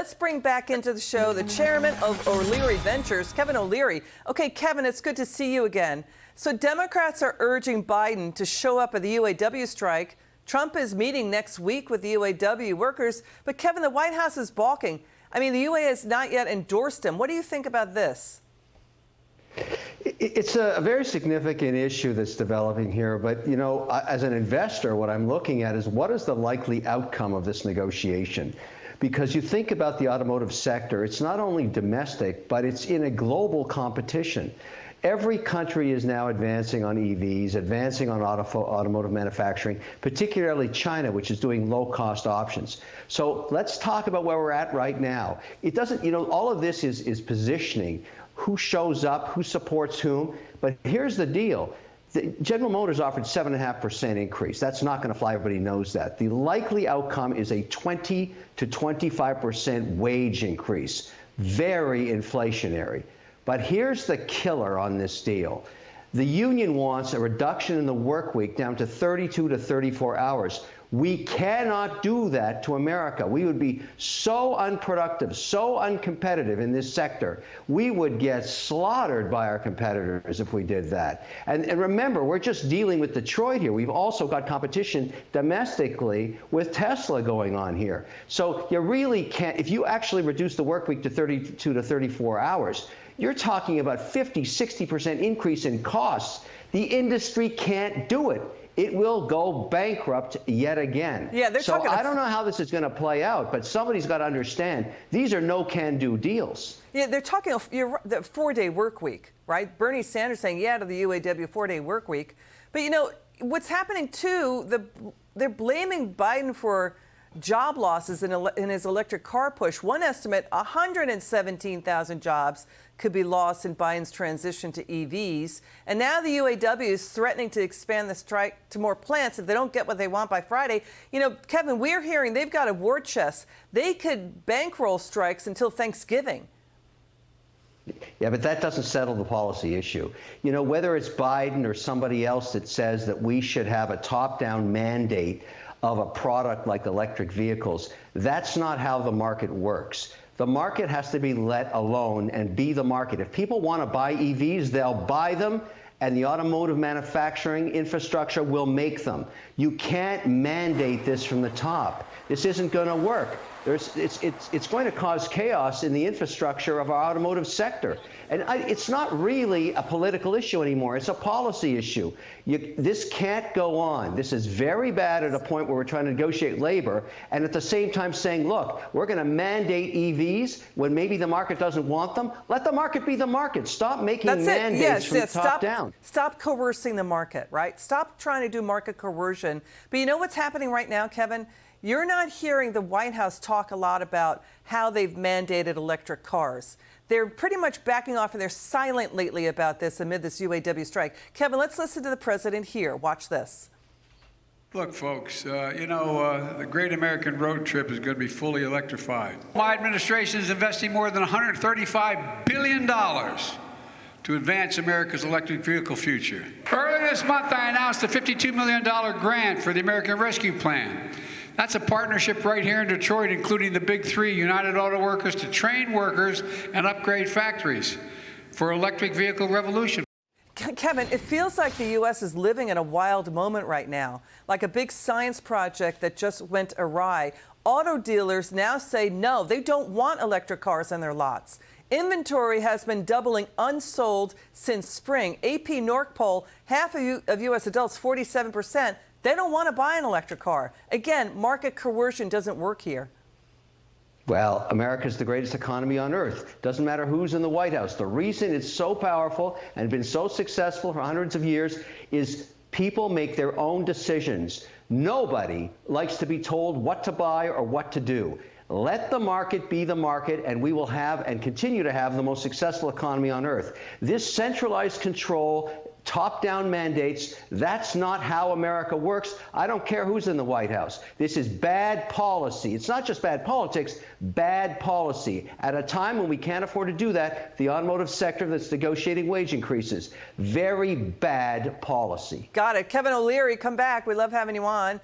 let's bring back into the show the chairman of O'Leary Ventures, Kevin O'Leary. Okay, Kevin, it's good to see you again. So Democrats are urging Biden to show up at the UAW strike. Trump is meeting next week with the UAW workers. But, Kevin, the White House is balking. I mean, the UA has not yet endorsed him. What do you think about this? It's a very significant issue that's developing here. But, you know, as an investor, what I'm looking at is what is the likely outcome of this negotiation? Because you think about the automotive sector, it's not only domestic, but it's in a global competition. Every country is now advancing on EVs, advancing on automotive manufacturing, particularly China, which is doing low-cost options. So let's talk about where we're at right now. It doesn't, you know, all of this is positioning, who shows up, who supports whom. But here's the deal. General Motors offered 7.5% increase. That's not going to fly. Everybody knows that. The likely outcome is a 20 to 25% wage increase. Very inflationary. But here's the killer on this deal. The union wants a reduction in the work week down to 32 to 34 hours. We cannot do that to America. We would be so unproductive, so uncompetitive in this sector. We would get slaughtered by our competitors if we did that. And remember, we're just dealing with Detroit here. We've also got competition domestically with Tesla going on here. So you really can't, if you actually reduce the work week to 32 to 34 hours, you're talking about 50, 60% increase in costs. The industry can't do it. It will go bankrupt yet again. Yeah, so I don't know how this is going to play out, but somebody's got to understand these are no can-do deals. Yeah, they're talking the 4-day work week, right? Bernie Sanders saying, yeah, to the UAW 4-day work week. But, you know, what's happening, too, they're blaming Biden for job losses in his electric car push. One estimate, 117,000 jobs could be lost in Biden's transition to EVs. And now the UAW is threatening to expand the strike to more plants if they don't get what they want by Friday. You know, Kevin, we're hearing they've got a war chest. They could bankroll strikes until Thanksgiving. Yeah, but that doesn't settle the policy issue. You know, whether it's Biden or somebody else that says that we should have a top-down mandate of a product like electric vehicles, that's not how the market works. The market has to be let alone and be the market. If people want to buy EVs, they'll buy them, and the automotive manufacturing infrastructure will make them. You can't mandate this from the top. This isn't going to work. It's going to cause chaos in the infrastructure of our automotive sector. And it's not really a political issue anymore. It's a policy issue. This can't go on. This is very bad at a point where we're trying to negotiate labor and at the same time saying, look, we're going to mandate EVs when maybe the market doesn't want them. Let the market be the market. Stop making mandates from the top down. Stop coercing the market, right? Stop trying to do market coercion. But you know what's happening right now, Kevin? You're not hearing the White House talk a lot about how they've mandated electric cars. They're pretty much backing off, and they're silent lately about this amid this UAW strike. Kevin, let's listen to the president here. Watch this. Look, folks, you know, the great American road trip is going to be fully electrified. My administration is investing more than $135 billion to advance America's electric vehicle future. Earlier this month, I announced a $52 million grant for the American Rescue Plan. That's a partnership right here in Detroit, including the big three, United Auto Workers, to train workers and upgrade factories for electric vehicle revolution. Kevin, it feels like the U.S. is living in a wild moment right now, like a big science project that just went awry. Auto dealers now say no, they don't want electric cars on their lots. Inventory has been doubling unsold since spring. AP Norc poll, half of U.S. adults, 47%, they don't want to buy an electric car. Again, market coercion doesn't work here. Well, America's the greatest economy on earth. Doesn't matter who's in the White House. The reason it's so powerful and been so successful for hundreds of years is people make their own decisions. Nobody likes to be told what to buy or what to do. Let the market be the market, and we will have and continue to have the most successful economy on earth. This centralized control, top-down mandates, that's not how America works. I don't care who's in the White House. This is bad policy. It's not just bad politics, bad policy. At a time when we can't afford to do that, the automotive sector that's negotiating wage increases. Very bad policy. Got it. Kevin O'Leary, come back. We love having you on.